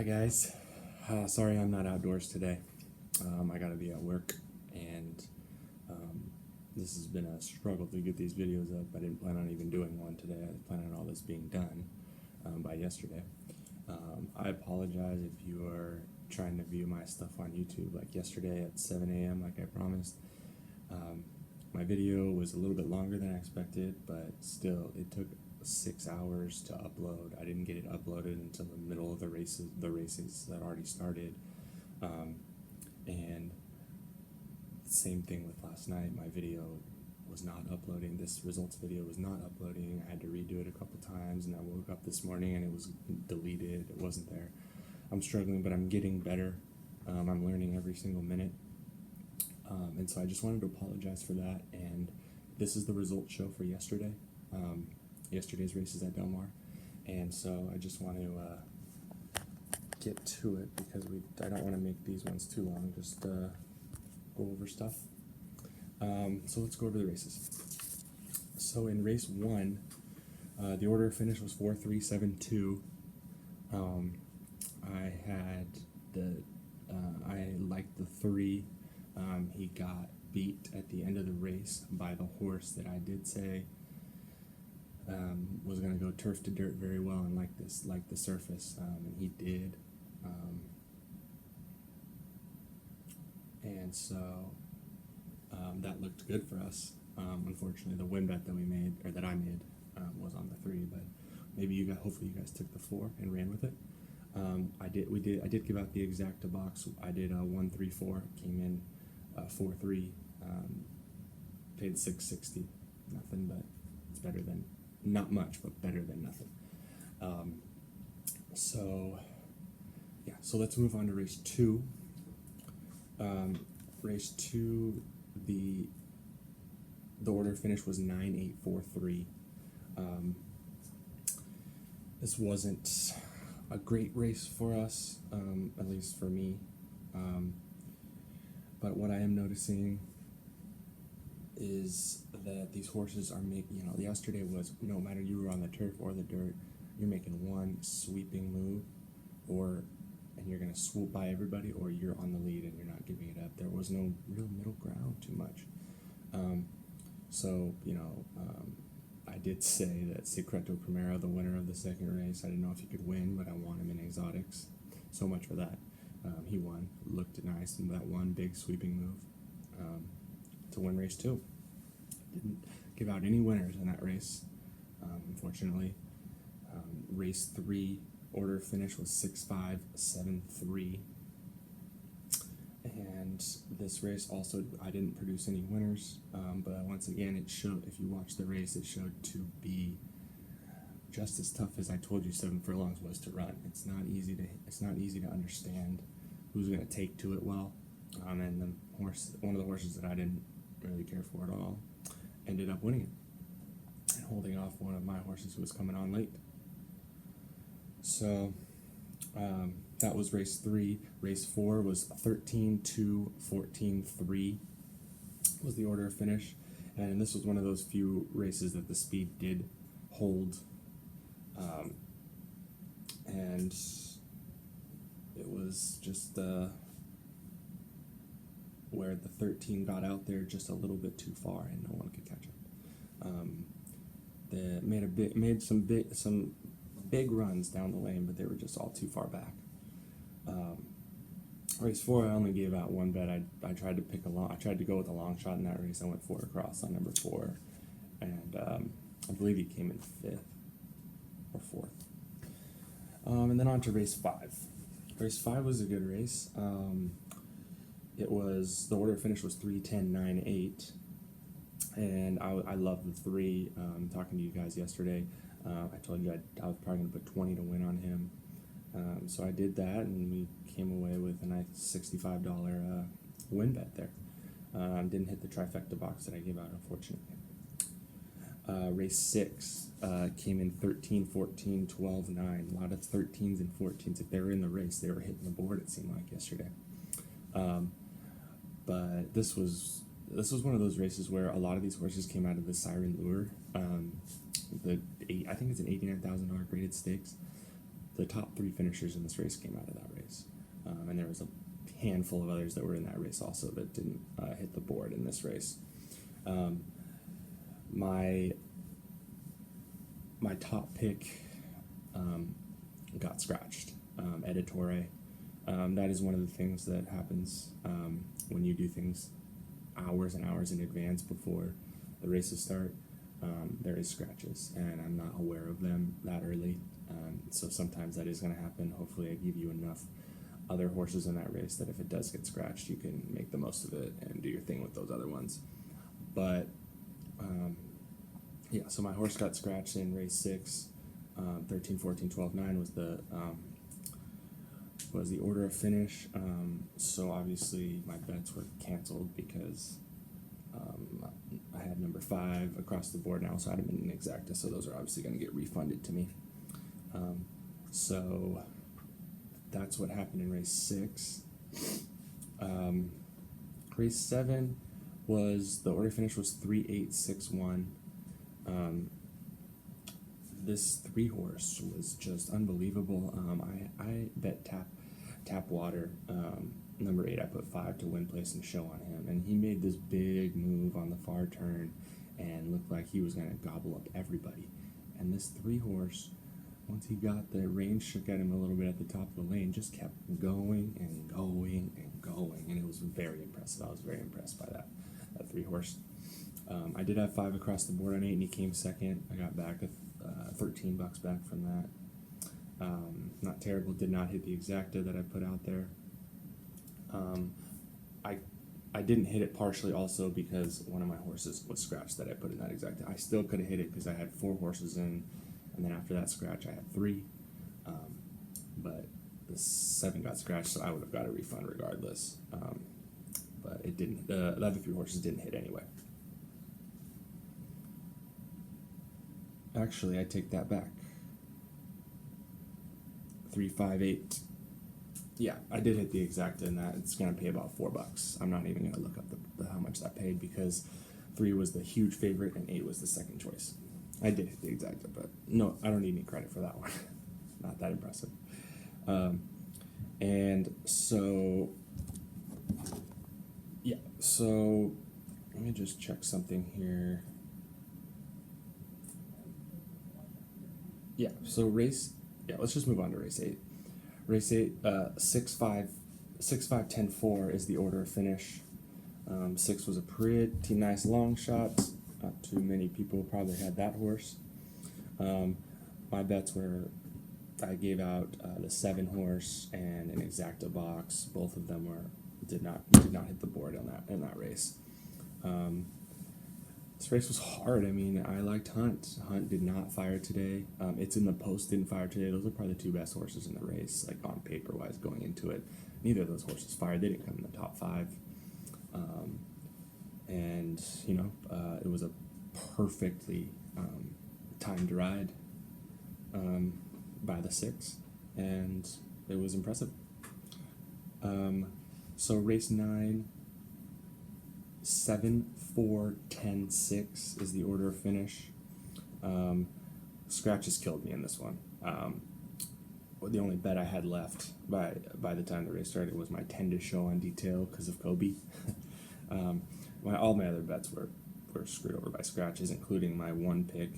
Hi guys, sorry I'm not outdoors today. I gotta be at work, and this has been a struggle to get these videos up. I didn't plan on even doing one today. I planned on all this being done by yesterday. I apologize if you are trying to view my stuff on YouTube like yesterday at 7 a.m. like I promised. My video was a little bit longer than I expected, but still, it took 6 hours to upload. I didn't get it uploaded until the middle of the races that already started. And same thing with last night. My video was not uploading. This results video was not uploading. I had to redo it a couple times, and I woke up this morning and it was deleted. It wasn't there. I'm struggling, but I'm getting better. I'm learning every single minute. And so I just wanted to apologize for that. And this is the result show for yesterday. Yesterday's races at Del Mar. And so I just want to get to it because I don't want to make these ones too long. Just go over stuff. So let's go over the races. So in race 1, the order of finish was 4-3-7-2. I liked the 3. He got beat at the end of the race by the horse that I did say was going to go turf to dirt very well and like the surface, and he did. And so that looked good for us. Unfortunately, the win bet that I made, was on the 3, but hopefully you guys took the 4 and ran with it. I did give out the exacta box. I did 1-3-4, came in 4-3, paid $660. Nothing, but it's better than not much, but better than nothing. So let's move on to race 2. Race 2, the order finish was 9-8-4-3. This wasn't a great race for us, at least for me. But what I am noticing is that these horses are making, yesterday was no matter you were on the turf or the dirt, you're making one sweeping move, and you're going to swoop by everybody, or you're on the lead and you're not giving it up. There was no real middle ground too much. I did say that Secreto Primero, the winner of the second race, I didn't know if he could win, but I want him in exotics. So much for that. He won, looked nice, and that one big sweeping move to win race 2. Didn't give out any winners in that race, unfortunately. Race 3, order of finish was 6-5-7-3. And this race also, I didn't produce any winners, but once again, it showed, if you watch the race, it showed to be just as tough as I told you 7 furlongs was to run. It's not easy to understand who's going to take to it well. And one of the horses that I didn't really care for at all ended up winning it and holding off one of my horses who was coming on late. So that was race 3. Race 4 was 13-2-14-3 was the order of finish, and this was one of those few races that the speed did hold, and it was just where the 13 got out there just a little bit too far and no one could catch up. They made some big runs down the lane, but they were just all too far back. Race 4, I only gave out one bet. I tried to go with a long shot in that race. I went 4 across on number 4, and I believe he came in 5th or 4th. And then on to race 5. Race 5 was a good race. The order of finish was 3-10-9-8, and I love the 3. Talking to you guys yesterday, I told you I was probably going to put 20 to win on him. So I did that, and we came away with a nice $65 win bet there. Didn't hit the trifecta box that I gave out, unfortunately. Race 6 came in 13-14-12-9. A lot of 13s and 14s. If they were in the race, they were hitting the board, it seemed like yesterday. But this was one of those races where a lot of these horses came out of the Siren Lure. I think it's an $89,000 graded stakes. the top 3 finishers in this race came out of that race, and there was a handful of others that were in that race also that didn't hit the board in this race. My top pick got scratched, Editore. That is one of the things that happens when you do things hours and hours in advance before the races start. There is scratches, and I'm not aware of them that early, so sometimes that is going to happen. Hopefully I give you enough other horses in that race that if it does get scratched, you can make the most of it and do your thing with those other ones. But yeah, so my horse got scratched in race 6. 13, 14, 12, 9 was the order of finish. So obviously my bets were canceled because I had number 5 across the board now, so I had them in an exacta, so those are obviously going to get refunded to me. So that's what happened in race 6. Race 7 was, the order finish was 3, 8, 6, 1. This 3 horse was just unbelievable. I bet Tap Water, number 8, I put 5 to win, place, and show on him, and he made this big move on the far turn and looked like he was going to gobble up everybody. And this 3 horse, once he got the reins shook at him a little bit at the top of the lane, just kept going and going and going, and it was very impressive. I was very impressed by that 3 horse. I did have 5 across the board on 8, and he came second. I got back $13 back from that. Not terrible. Did not hit the exacta that I put out there. I didn't hit it partially also because one of my horses was scratched that I put in that exacta. I still could have hit it because I had 4 horses in, and then after that scratch I had 3. But the 7 got scratched, so I would have got a refund regardless. But it didn't. The other 3 horses didn't hit anyway. Actually, I take that back. 3, 5, 8. Yeah, I did hit the exacta in that. It's going to pay about $4. I'm not even going to look up how much that paid because 3 was the huge favorite and 8 was the second choice. I did hit the exacta, but no, I don't need any credit for that one. Not that impressive. And so, yeah, so let me just check something here. Yeah, so let's just move on to race 8. Race 8, 6, 5, 10, 4 is the order of finish. 6 was a pretty nice long shot. Not too many people probably had that horse. My bets were, I gave out the 7 horse and an exacta box. Both of them did not hit the board in that race. This race was hard. I mean, I liked Hunt. Hunt did not fire today. It's in the Post, didn't fire today. Those are probably the 2 best horses in the race, like on paper wise going into it. Neither of those horses fired. They didn't come in the top 5. And it was a perfectly timed ride by the 6, and it was impressive. So race 9, 7, 4, 10, 6 is the order of finish. Scratches killed me in this one. The only bet I had left by the time the race started was my 10 to show on detail because of Kobe. All my other bets were screwed over by scratches, including my 1 pick,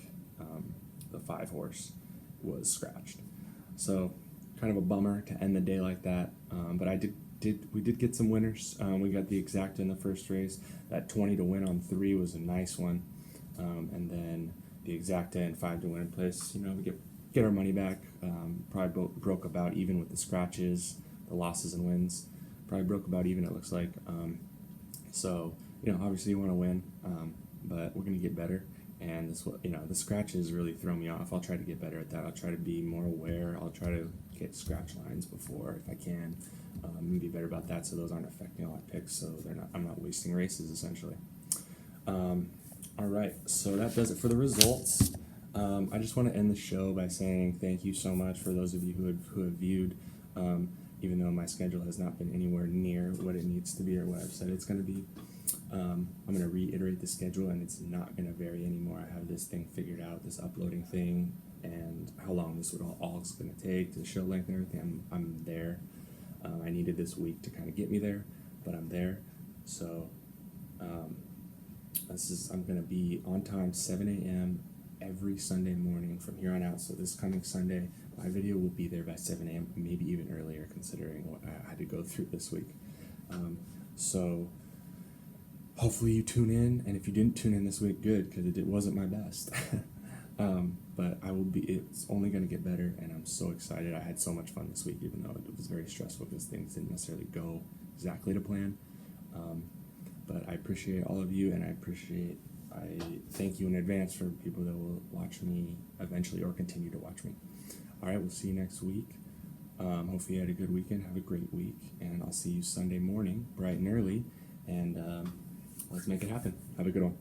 the 5 horse, was scratched. So kind of a bummer to end the day like that. But we did get some winners. We got the exacta in the first race. That 20 to win on 3 was a nice one. And then the exacta and 5 to win in place. We get our money back. Probably broke about even with the scratches, the losses and wins. Probably broke about even, it looks like. So obviously you want to win, but we're gonna get better. And the scratches really throw me off. I'll try to get better at that. I'll try to be more aware. I'll try to get scratch lines before if I can. And be better about that so those aren't affecting all my picks. So I'm not wasting races essentially. All right, so that does it for the results. I just want to end the show by saying thank you so much for those of you who have viewed. Even though my schedule has not been anywhere near what it needs to be or what I've said it's going to be. I'm going to reiterate the schedule, and it's not going to vary anymore. I have this thing figured out, this uploading thing. and how long this would all is going to take, the show length and everything. I'm there. I needed this week to kind of get me there, but I'm there. So I'm going to be on time, 7 a.m. every Sunday morning from here on out. So this coming Sunday, my video will be there by 7 a.m., maybe even earlier, considering what I had to go through this week. So hopefully you tune in, and if you didn't tune in this week, good, because it wasn't my best. But it's only going to get better, and I'm so excited. I had so much fun this week, even though it was very stressful because things didn't necessarily go exactly to plan. But I appreciate all of you, and I thank you in advance for people that will watch me eventually or continue to watch me. All right, we'll see you next week. Hopefully you had a good weekend. Have a great week, and I'll see you Sunday morning, bright and early, and let's make it happen. Have a good one.